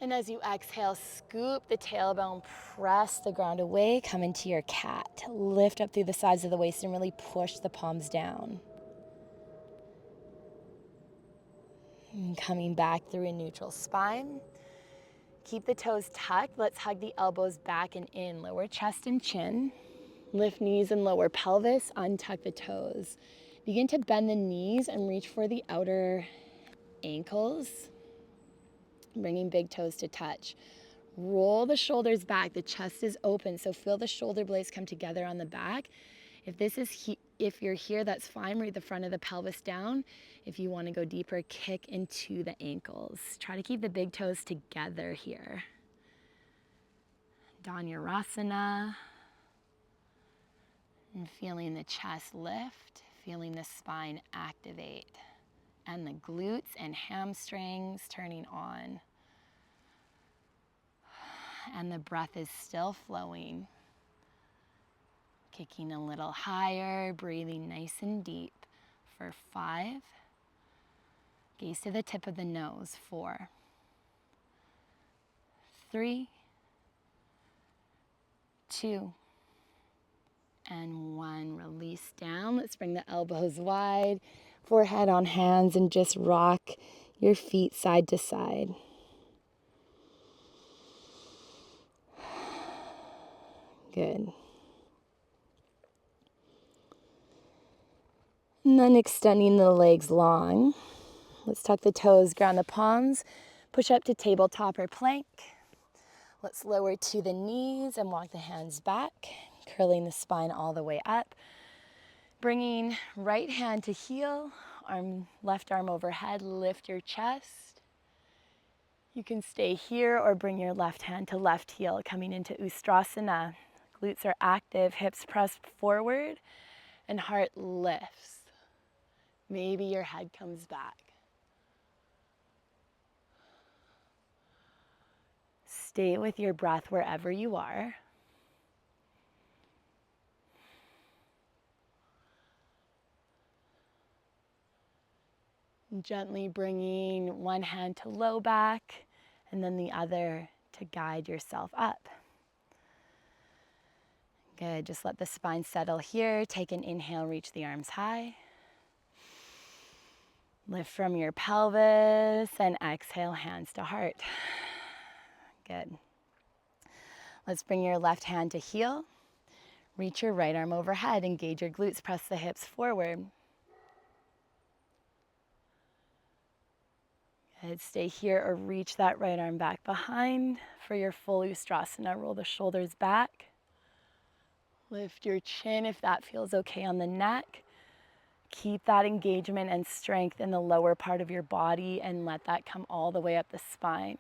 And as you exhale, scoop the tailbone, press the ground away, come into your cat. Lift up through the sides of the waist and really push the palms down. And coming back through a neutral spine. Keep the toes tucked. Let's hug the elbows back and in. Lower chest and chin. Lift knees and lower pelvis. Untuck the toes. Begin to bend the knees and reach for the outer ankles. Bringing big toes to touch. Roll the shoulders back. The chest is open, so feel the shoulder blades come together on the back. If you're here, that's fine. Bring the front of the pelvis down. If you want to go deeper, kick into the ankles. Try to keep the big toes together here. Dhanurasana. And feeling the chest lift, feeling the spine activate, and the glutes and hamstrings turning on. And the breath is still flowing. Kicking a little higher, breathing nice and deep for 5. Gaze to the tip of the nose. 4, 3, 2, and 1. Release down. Let's bring the elbows wide, forehead on hands, and just rock your feet side to side. Good. And then extending the legs long. Let's tuck the toes, ground the palms, push up to tabletop or plank. Let's lower to the knees and walk the hands back, curling the spine all the way up. Bringing right hand to heel, left arm overhead, lift your chest. You can stay here or bring your left hand to left heel, coming into Ustrasana. Glutes are active, hips press forward, and heart lifts. Maybe your head comes back. Stay with your breath wherever you are. Gently bringing one hand to low back and then the other to guide yourself up. Good, just let the spine settle here. Take an inhale, reach the arms high. Lift from your pelvis and exhale, hands to heart. Good. Let's bring your left hand to heel. Reach your right arm overhead, engage your glutes, press the hips forward. Good. Stay here or reach that right arm back behind for your full Ustrasana. Roll the shoulders back. Lift your chin if that feels okay on the neck. Keep that engagement and strength in the lower part of your body and let that come all the way up the spine.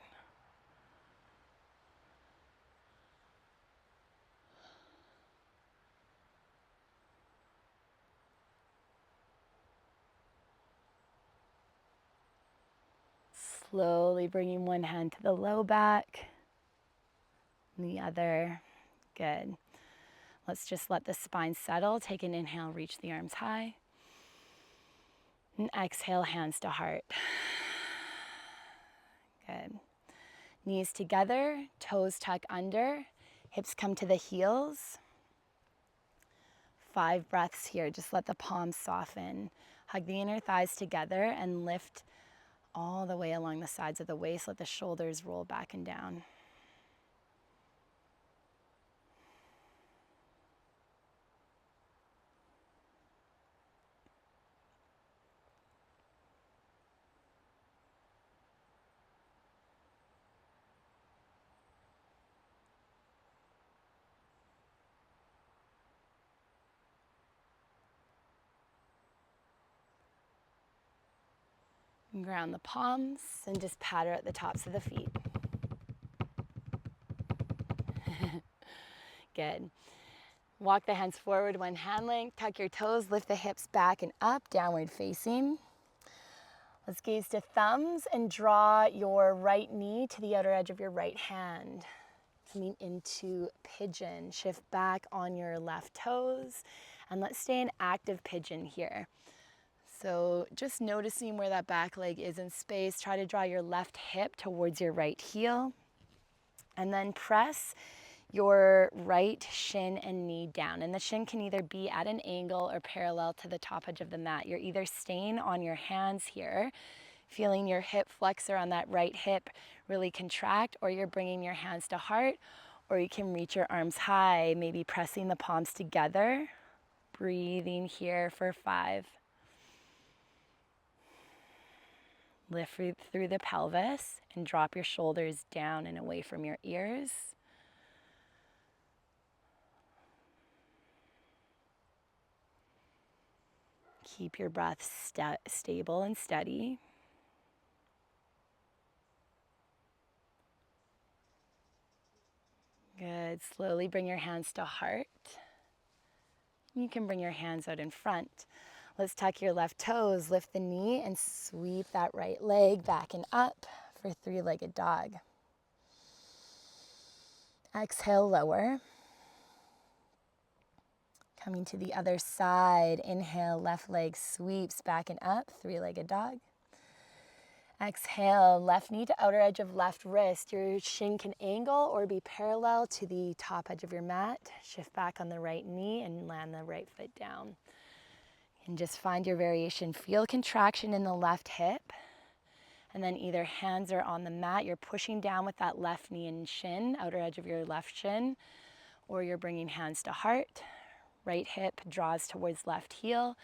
Slowly bringing one hand to the low back, and the other. Good. Let's just let the spine settle. Take an inhale, reach the arms high. And exhale, hands to heart. Good. Knees together, toes tuck under, hips come to the heels. 5 breaths here. Just let the palms soften. Hug the inner thighs together and lift all the way along the sides of the waist. Let the shoulders roll back and down. Ground the palms and just patter at the tops of the feet. Good. Walk the hands forward, one hand length, tuck your toes, lift the hips back and up, downward facing. Let's gaze to thumbs and draw your right knee to the outer edge of your right hand. Coming into pigeon, shift back on your left toes, and let's stay in active pigeon here. So just noticing where that back leg is in space. Try to draw your left hip towards your right heel. And then press your right shin and knee down. And the shin can either be at an angle or parallel to the top edge of the mat. You're either staying on your hands here, feeling your hip flexor on that right hip really contract, or you're bringing your hands to heart, or you can reach your arms high, maybe pressing the palms together. Breathing here for 5. Lift through the pelvis and drop your shoulders down and away from your ears. Keep your breath stable and steady. Good. Slowly bring your hands to heart. You can bring your hands out in front. Let's tuck your left toes, lift the knee, and sweep that right leg back and up for 3-legged dog. Exhale, lower. Coming to the other side, inhale, left leg sweeps back and up, 3-legged dog. Exhale, left knee to outer edge of left wrist. Your shin can angle or be parallel to the top edge of your mat. Shift back on the right knee and land the right foot down. And just find your variation. Feel contraction in the left hip. And then either hands are on the mat, you're pushing down with that left knee and shin, outer edge of your left shin, or you're bringing hands to heart. Right hip draws towards left heel.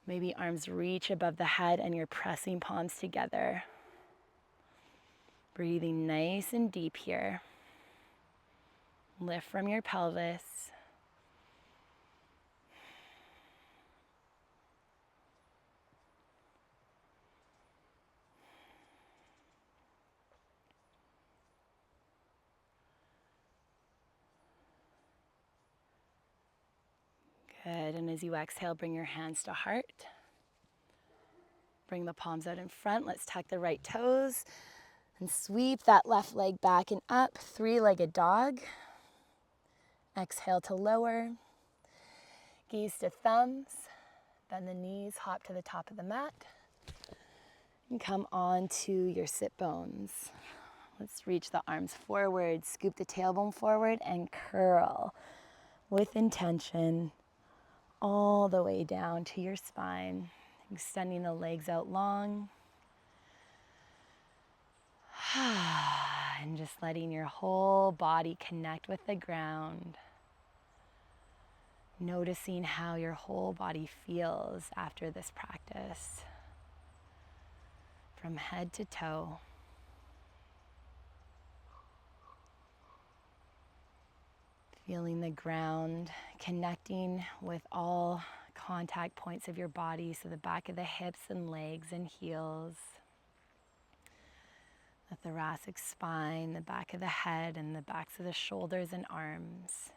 Maybe arms reach above the head and you're pressing palms together. Breathing nice and deep here. Lift from your pelvis. Good, and as you exhale, bring your hands to heart. Bring the palms out in front. Let's tuck the right toes and sweep that left leg back and up, three-legged dog. Exhale to lower. Gaze to thumbs. Bend the knees, hop to the top of the mat. And come on to your sit bones. Let's reach the arms forward, scoop the tailbone forward and curl with intention all the way down to your spine, extending the legs out long. And just letting your whole body connect with the ground. Noticing how your whole body feels after this practice, from head to toe. Feeling the ground, connecting with all contact points of your body, so the back of the hips and legs and heels, the thoracic spine, the back of the head and the backs of the shoulders and arms.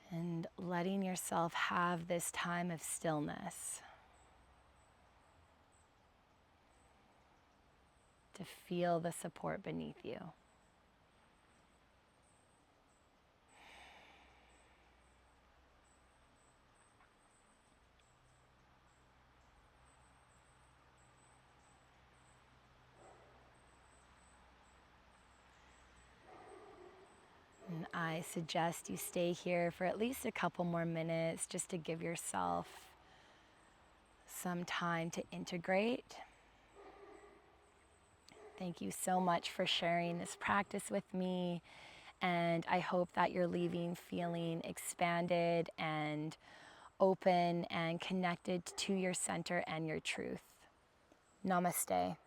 And letting yourself have this time of stillness to feel the support beneath you. And I suggest you stay here for at least a couple more minutes just to give yourself some time to integrate. Thank you so much for sharing this practice with me, and I hope that you're leaving feeling expanded and open and connected to your center and your truth. Namaste.